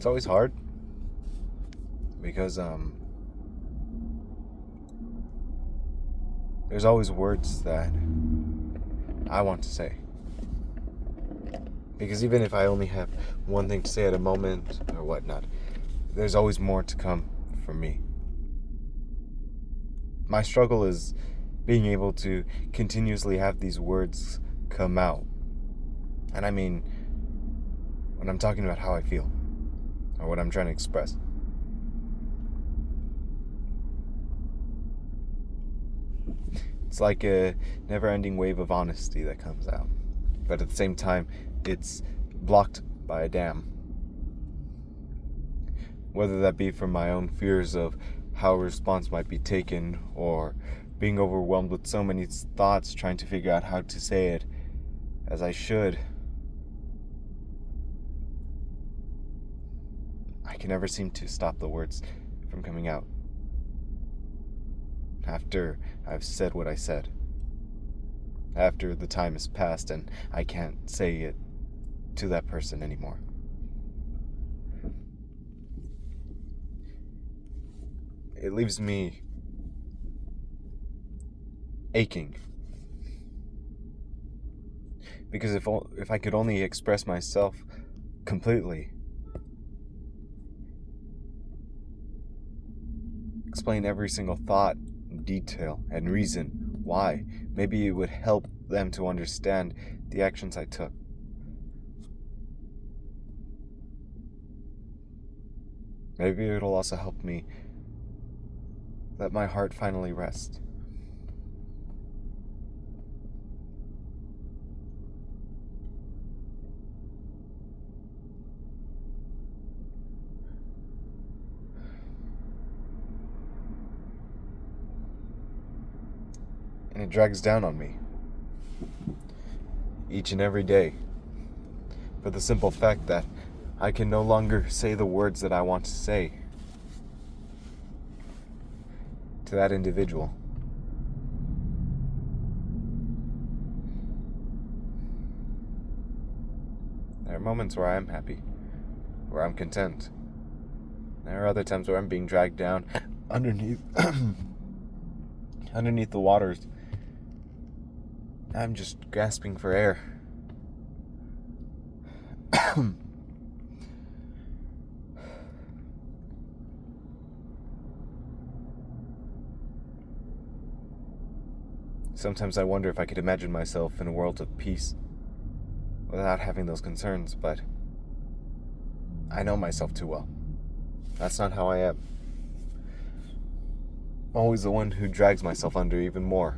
It's always hard because there's always words that I want to say. Because even if I only have one thing to say at a moment or whatnot, there's always more to come from me. My struggle is being able to continuously have these words come out. And I mean, when I'm talking about how I feel, or what I'm trying to express. It's like a never-ending wave of honesty that comes out. But at the same time, it's blocked by a dam. Whether that be from my own fears of how a response might be taken, or being overwhelmed with so many thoughts trying to figure out how to say it as I should. I can never seem to stop the words from coming out after I've said what I said. After the time has passed and I can't say it to that person anymore. It leaves me aching. Because if I could only express myself completely, explain every single thought, detail, and reason why, maybe it would help them to understand the actions I took. Maybe it'll also help me let my heart finally rest. And it drags down on me each and every day for the simple fact that I can no longer say the words that I want to say to that individual. There are moments where I am happy, where I'm content. There are other times where I'm being dragged down underneath the waters. I'm just gasping for air. Sometimes I wonder if I could imagine myself in a world of peace without having those concerns, but I know myself too well. That's not how I am. I'm always the one who drags myself under even more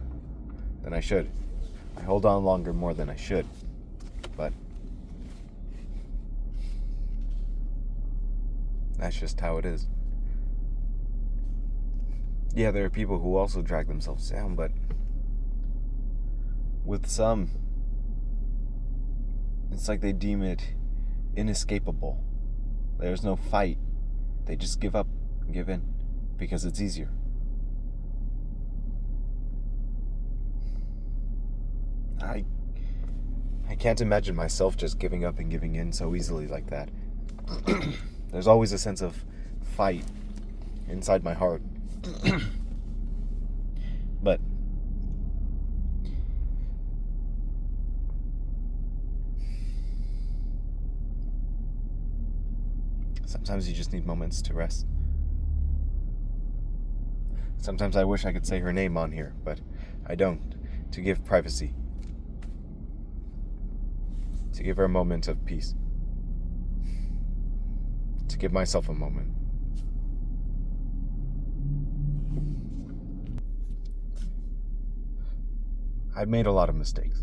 than I should. I hold on longer more than I should, but that's just how it is. Yeah, there are people who also drag themselves down, but with some, it's like they deem it inescapable. There's no fight. They just give up and give in because it's easier. I can't imagine myself just giving up and giving in so easily like that. There's always a sense of fight inside my heart. But sometimes you just need moments to rest. Sometimes I wish I could say her name on here, but I don't, to give privacy. To give her a moment of peace. To give myself a moment. I've made a lot of mistakes.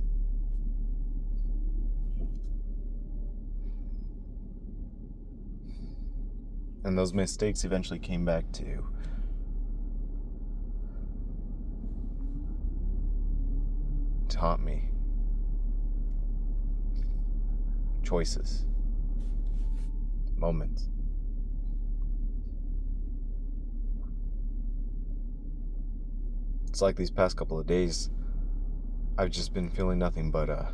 And those mistakes eventually came back to haunt me. Choices. Moments. It's like these past couple of days, I've just been feeling nothing but a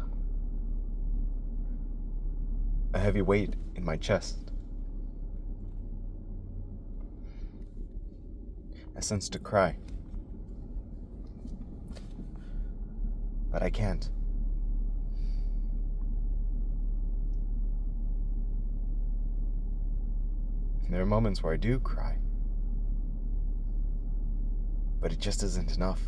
heavy weight in my chest. a sense to cry. But I can't. There are moments where I do cry. But it just isn't enough.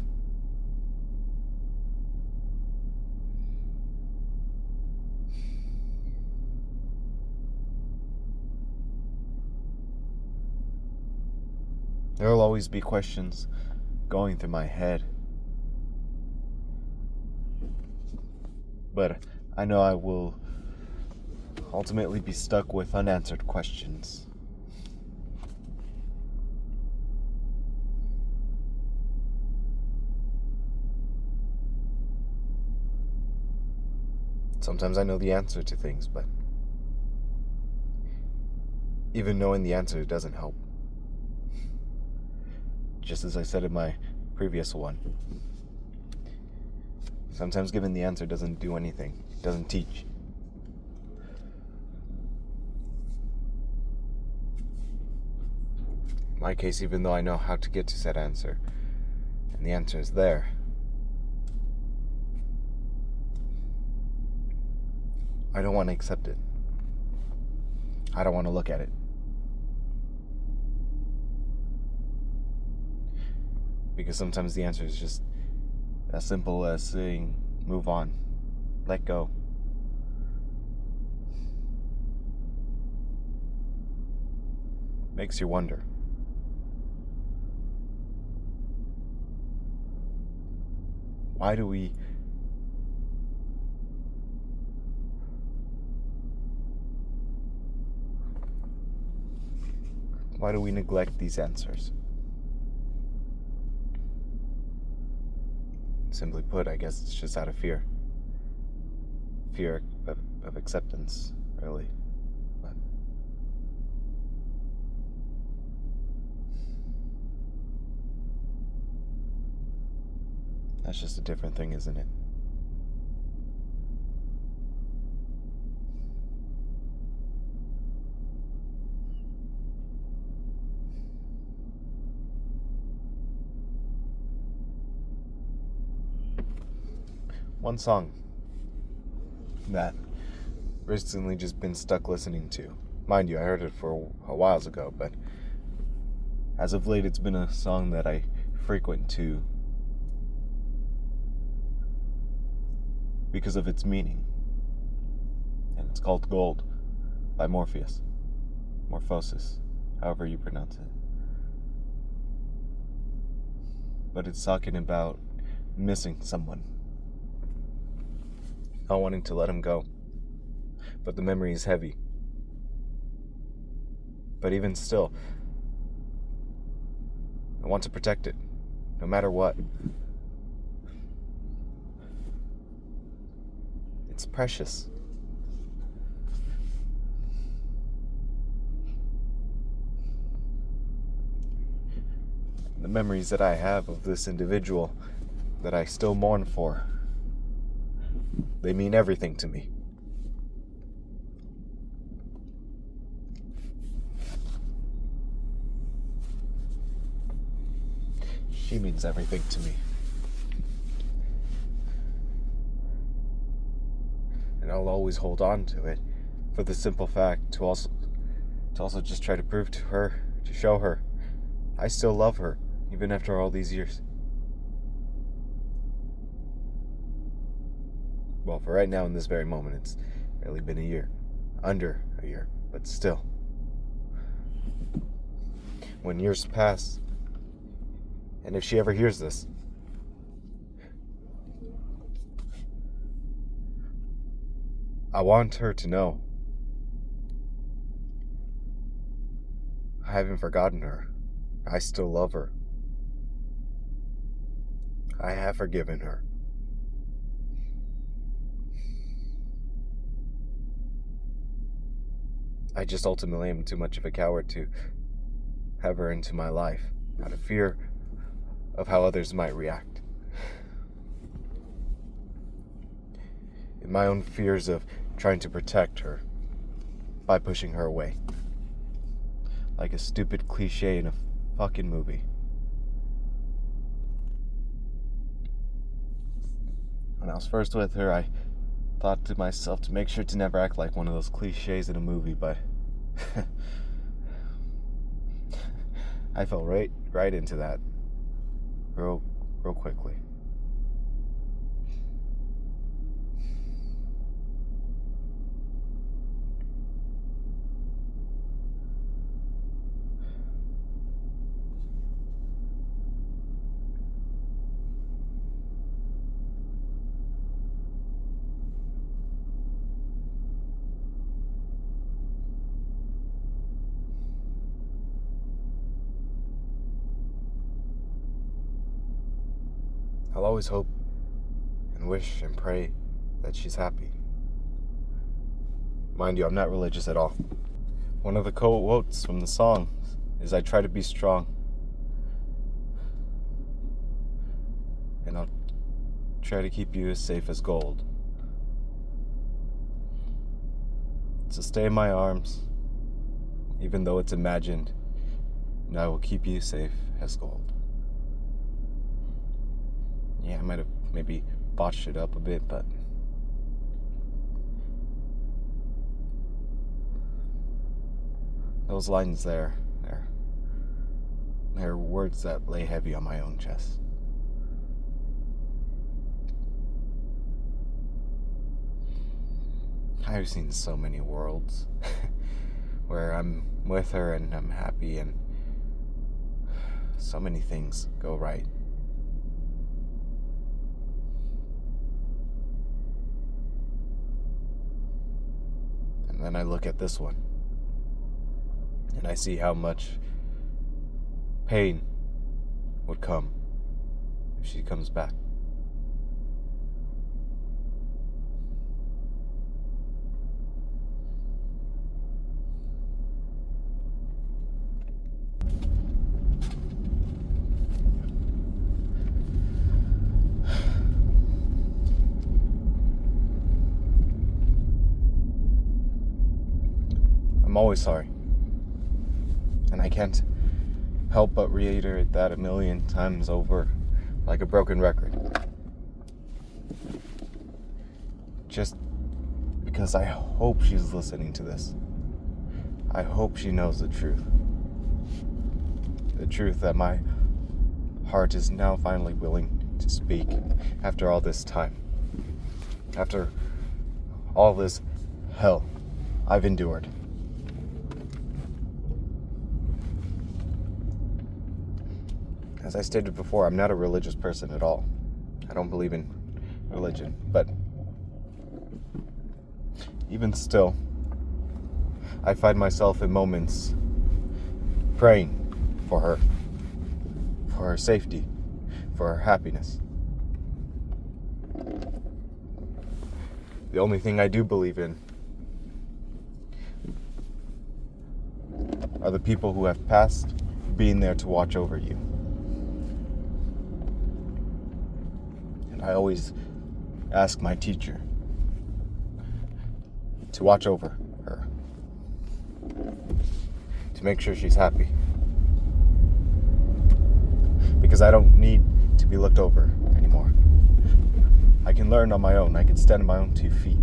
There will always be questions going through my head. But I know I will ultimately be stuck with unanswered questions. Sometimes I know the answer to things, but even knowing the answer doesn't help. Just as I said in my previous one. Sometimes giving the answer doesn't do anything. It doesn't teach. In my case, even though I know how to get to said answer, and the answer is there, I don't want to accept it. I don't want to look at it. Because sometimes the answer is just as simple as saying, move on, let go. Makes you wonder. Why do we neglect these answers? Simply put, I guess it's just out of fear. Fear of acceptance, really. But that's just a different thing, isn't it? One song that recently just been stuck listening to. Mind you, I heard it for a while ago, but as of late it's been a song that I frequent to because of its meaning. And it's called Gold by Morphosis, however you pronounce it. But it's talking about missing someone. Not wanting to let him go. But the memory is heavy. But even still, I want to protect it, no matter what. It's precious. The memories that I have of this individual that I still mourn for, they mean everything to me. She means everything to me. And I'll always hold on to it for the simple fact to also just try to prove to her, to show her, I still love her, even after all these years. Well, for right now, in this very moment, it's barely been a year. Under a year, but still. When years pass, and if she ever hears this, I want her to know I haven't forgotten her. I still love her. I have forgiven her. I just ultimately am too much of a coward to have her into my life out of fear of how others might react. In my own fears of trying to protect her by pushing her away. Like a stupid cliche in a fucking movie. When I was first with her, I thought to myself to make sure to never act like one of those cliches in a movie, but I fell right into that real quickly. I'll always hope and wish and pray that she's happy. Mind you, I'm not religious at all. One of the quotes from the song is, "I try to be strong, and I'll try to keep you as safe as gold. So stay in my arms, even though it's imagined, and I will keep you safe as gold." Yeah, I might have maybe botched it up a bit, but those lines they're words that lay heavy on my own chest. I've seen so many worlds where I'm with her and I'm happy and so many things go right. And then I look at this one and I see how much pain would come if she comes back. I'm always sorry. And I can't help but reiterate that a million times over like a broken record. Just because I hope she's listening to this. I hope she knows the truth. The truth that my heart is now finally willing to speak after all this time. After all this hell I've endured. As I stated before, I'm not a religious person at all. I don't believe in religion, but even still, I find myself in moments praying for her safety, for her happiness. The only thing I do believe in are the people who have passed being there to watch over you. I always ask my teacher to watch over her, to make sure she's happy. Because I don't need to be looked over anymore. I can learn on my own. I can stand on my own 2 feet.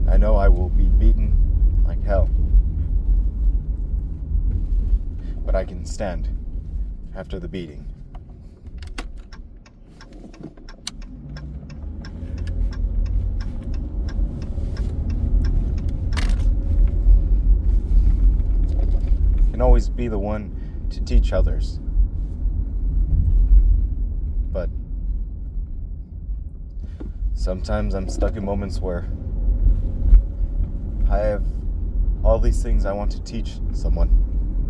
I know I will be beaten like hell, but I can stand after the beating. Can always be the one to teach others. But sometimes I'm stuck in moments where I have all these things I want to teach someone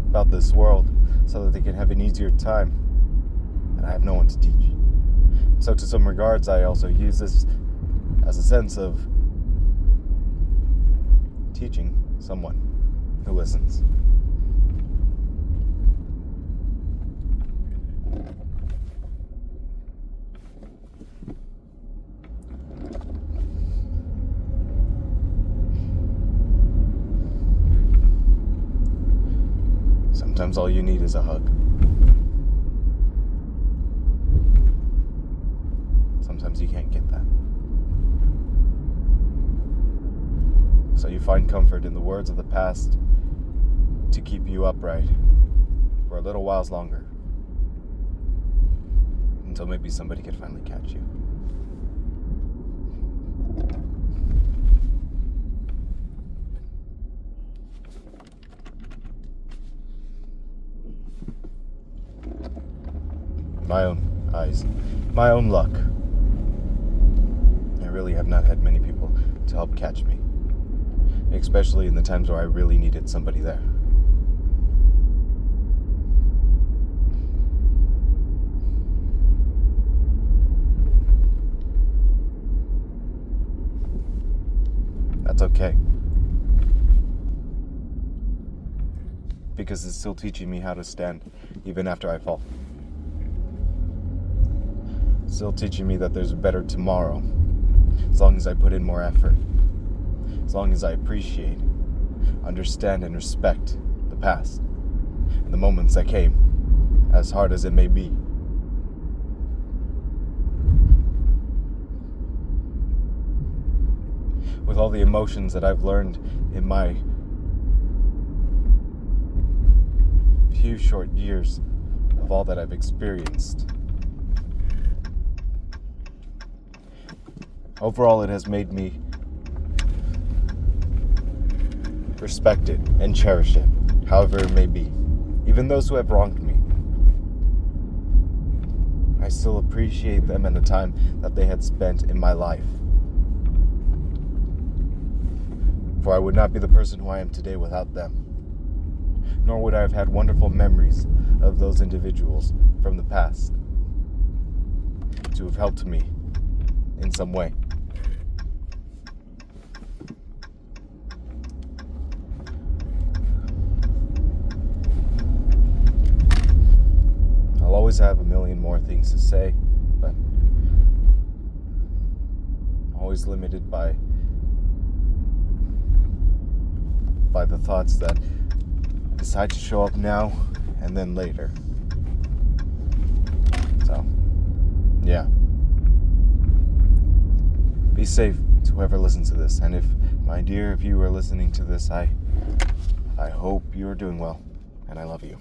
about this world so that they can have an easier time, and I have no one to teach. So to some regards, I also use this as a sense of teaching someone who listens. Sometimes all you need is a hug. words, you can't get that. So you find comfort in the words of the past to keep you upright for a little whiles longer, until maybe somebody can finally catch you. My own eyes, my own luck. I really have not had many people to help catch me, especially in the times where I really needed somebody there. That's okay, because it's still teaching me how to stand even after I fall. Still teaching me that there's a better tomorrow, as long as I put in more effort, as long as I appreciate, understand, and respect the past and the moments that came, as hard as it may be. With all the emotions that I've learned in my few short years of all that I've experienced, overall, it has made me respect it and cherish it, however it may be. Even those who have wronged me, I still appreciate them and the time that they had spent in my life. For I would not be the person who I am today without them. Nor would I have had wonderful memories of those individuals from the past to have helped me in some way. I'll always have a million more things to say, but I'm always limited by the thoughts that decide to show up now and then later. So, yeah. Be safe to whoever listens to this. And if you are listening to this, I hope you are doing well, and I love you.